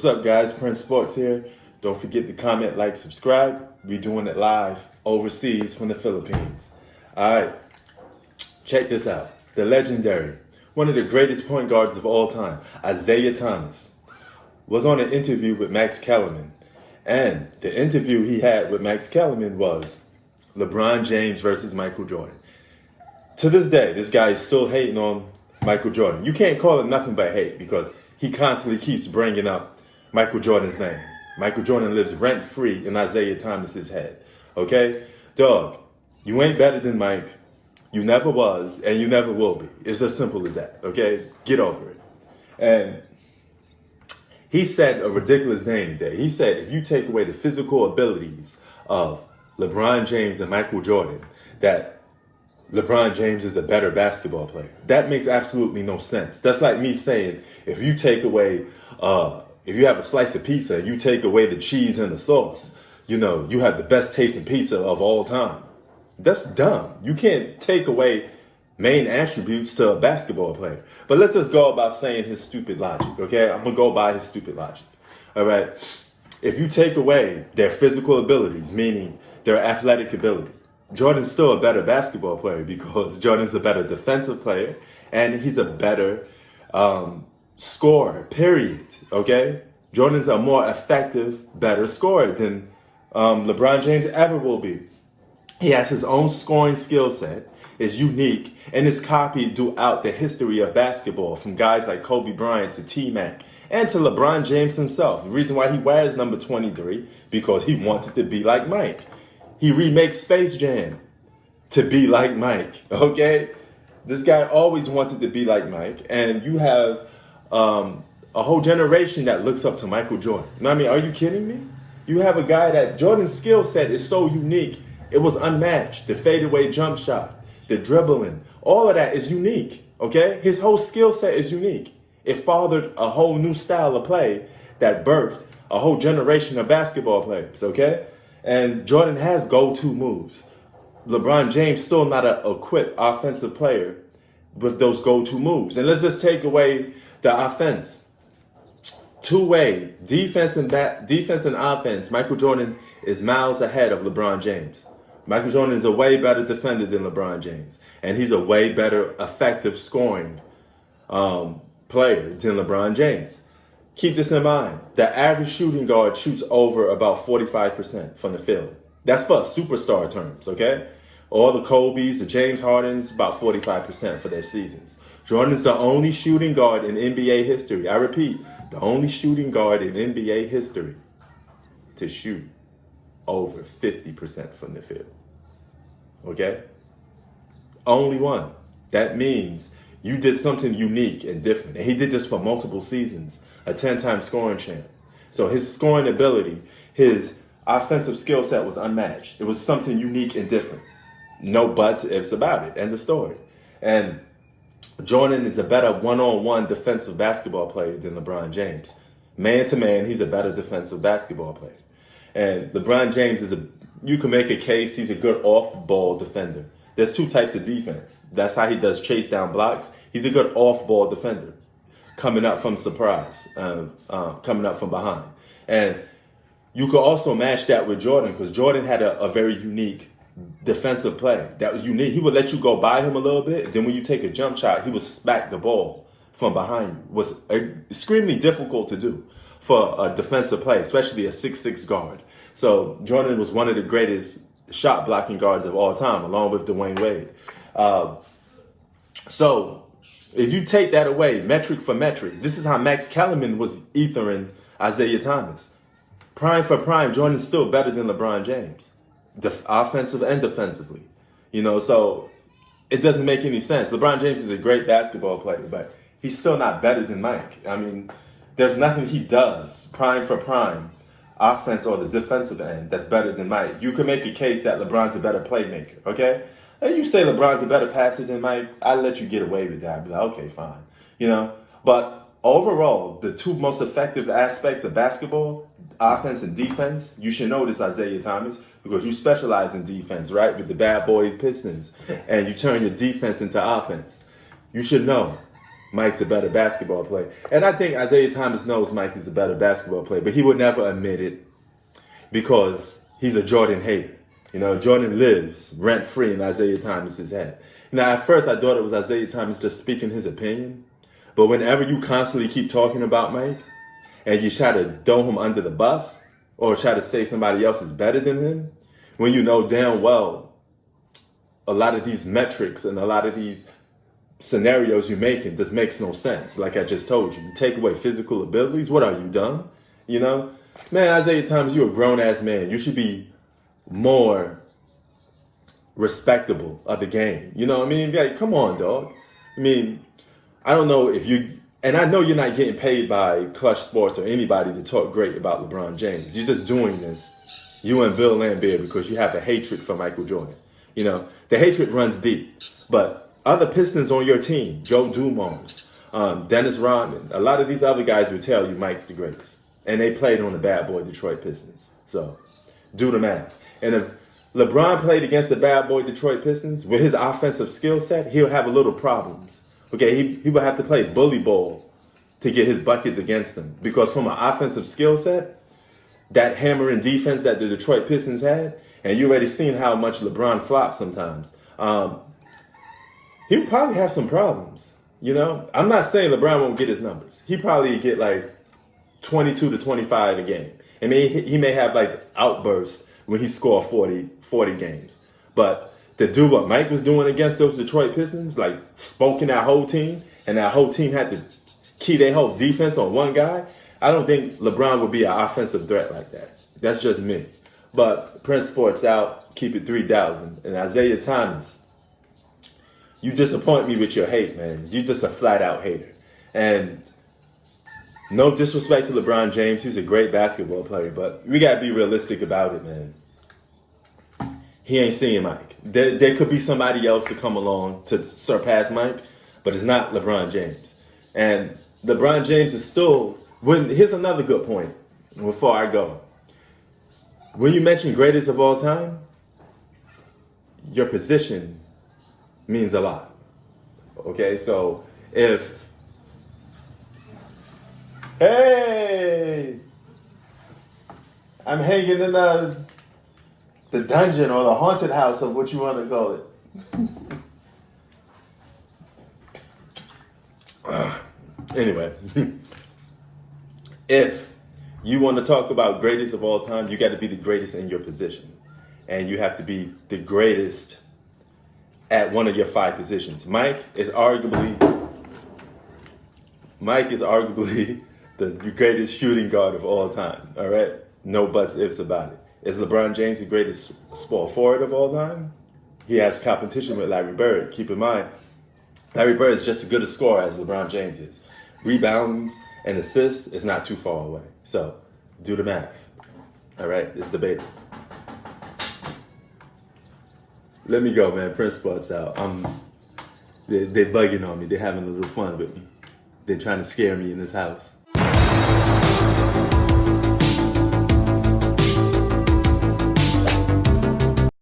What's up, guys? Prince Sports here. Don't forget to comment, like, subscribe. We're doing it live overseas from the Philippines. All right, check this out. The legendary, one of the greatest point guards of all time, Isiah Thomas, was on an interview with Max Kellerman. And the interview he had with Max Kellerman was LeBron James versus Michael Jordan. To this day, this guy is still hating on Michael Jordan. You can't call it nothing but hate because he constantly keeps bringing up Michael Jordan's name. Michael Jordan lives rent-free in Isiah Thomas's head. Okay? Dog, you ain't better than Mike. You never was, and you never will be. It's as simple as that. Okay? Get over it. And he said a ridiculous thing today. He said if you take away the physical abilities of LeBron James and Michael Jordan, that LeBron James is a better basketball player. That makes absolutely no sense. That's like me saying if you take away, if you have a slice of pizza and you take away the cheese and the sauce, you know, you have the best tasting pizza of all time. That's dumb. You can't take away main attributes to a basketball player. But let's just go about saying his stupid logic, okay? I'm going to go by his stupid logic, all right? If you take away their physical abilities, meaning their athletic ability, Jordan's still a better basketball player because Jordan's a better defensive player and he's a better scorer, period, okay? Jordan's a more effective, better scorer than LeBron James ever will be. He has his own scoring skill set, is unique, and is copied throughout the history of basketball from guys like Kobe Bryant to T-Mac and to LeBron James himself. The reason why he wears number 23, because he wanted to be like Mike. He remakes Space Jam to be like Mike, okay? This guy always wanted to be like Mike, and you have a whole generation that looks up to Michael Jordan. You know what I mean? Are you kidding me? You have a guy that Jordan's skill set is so unique. It was unmatched. The fadeaway jump shot, the dribbling, all of that is unique, okay? His whole skill set is unique. It fathered a whole new style of play that birthed a whole generation of basketball players, okay? And Jordan has go-to moves. LeBron James still not an equipped offensive player with those go-to moves. And let's just take away the offense. Two-way defense and offense. Michael Jordan is miles ahead of LeBron James. Michael Jordan is a way better defender than LeBron James, and he's a way better effective scoring player than LeBron James. Keep this in mind. The average shooting guard shoots over about 45% from the field. That's for superstar terms, okay? All the Kobe's, the James Hardens, about 45% for their seasons. Jordan's the only shooting guard in NBA history. I repeat, the only shooting guard in NBA history to shoot over 50% from the field, okay? Only one. That means you did something unique and different. And he did this for multiple seasons, a 10-time scoring champ. So his scoring ability, his offensive skill set was unmatched. It was something unique and different. No buts, ifs about it. End of story. And Jordan is a better one-on-one defensive basketball player than LeBron James. Man to man, he's a better defensive basketball player. And LeBron James you can make a case, he's a good off-ball defender. There's two types of defense. That's how he does chase down blocks. He's a good off-ball defender, coming up from surprise, coming up from behind. And you could also match that with Jordan because Jordan had a very unique defensive play. That was unique. He would let you go by him a little bit. Then when you take a jump shot, he would smack the ball from behind you. It was extremely difficult to do for a defensive play, especially a 6'6" guard. So Jordan was one of the greatest shot blocking guards of all time, along with Dwayne Wade. So if you take that away, metric for metric, this is how Max Kellerman was ethering Isiah Thomas. Prime for prime, Jordan's still better than LeBron James, offensive and defensively. You know, so it doesn't make any sense. LeBron James is a great basketball player, but he's still not better than Mike. I mean, there's nothing he does, prime for prime, offense or the defensive end, that's better than Mike. You can make a case that LeBron's a better playmaker, okay? And you say LeBron's a better passer than Mike, I'd let you get away with that. I'd be like, okay, fine. You know? But overall, the two most effective aspects of basketball, offense and defense, you should know this, Isiah Thomas, because you specialize in defense, right? With the bad boys Pistons. And you turn your defense into offense. You should know Mike's a better basketball player. And I think Isiah Thomas knows Mike is a better basketball player, but he would never admit it because he's a Jordan hater. You know, Jordan lives rent-free in Isiah Thomas's head. Now, at first, I thought it was Isiah Thomas just speaking his opinion. But whenever you constantly keep talking about Mike and you try to throw him under the bus or try to say somebody else is better than him, when you know damn well a lot of these metrics and a lot of these scenarios you're making just makes no sense. Like I just told you, you take away physical abilities. What are you, dumb? You know, man, Isiah Thomas, you're a grown ass man. You should be more respectable of the game. You know what I mean? Like, come on, dog. I mean, I don't know if you, and I know you're not getting paid by Clutch Sports or anybody to talk great about LeBron James. You're just doing this, you and Bill Laimbeer, because you have a hatred for Michael Jordan. You know, the hatred runs deep. But other Pistons on your team, Joe Dumars, Dennis Rodman, a lot of these other guys will tell you Mike's the greatest. And they played on the bad boy Detroit Pistons. So do the math. And if LeBron played against the bad boy Detroit Pistons, with his offensive skill set, he'll have a little problems. Okay, he would have to play bully ball to get his buckets against them. Because from an offensive skill set, that hammering defense that the Detroit Pistons had, and you already seen how much LeBron flops sometimes, he would probably have some problems. You know, I'm not saying LeBron won't get his numbers. He probably get like 22 to 25 a game. I mean, he may have like outbursts when he scored 40 games. But to do what Mike was doing against those Detroit Pistons, like smoking that whole team, and that whole team had to key their whole defense on one guy, I don't think LeBron would be an offensive threat like that. That's just me. But Prince Sports out, keep it 3,000. And Isiah Thomas, you disappoint me with your hate, man. You just a flat out hater. And no disrespect to LeBron James. He's a great basketball player, but we got to be realistic about it, man. He ain't seeing Mike. There could be somebody else to come along to surpass Mike, but it's not LeBron James. And LeBron James is still, here's another good point before I go. When you mention greatest of all time, your position means a lot. Okay, so if, hey, I'm hanging in the dungeon or the haunted house of what you want to call it. Anyway, if you want to talk about greatest of all time, you got to be the greatest in your position. And you have to be the greatest at one of your 5 positions. Mike is arguably the greatest shooting guard of all time. All right? No buts, ifs about it. Is LeBron James the greatest small forward of all time? He has competition with Larry Bird. Keep in mind, Larry Bird is just as good a scorer as LeBron James is. Rebounds and assists is not too far away. So, do the math. All right? It's debatable. Let me go, man. Prince Sports out. They're bugging on me. They're having a little fun with me. They're trying to scare me in this house.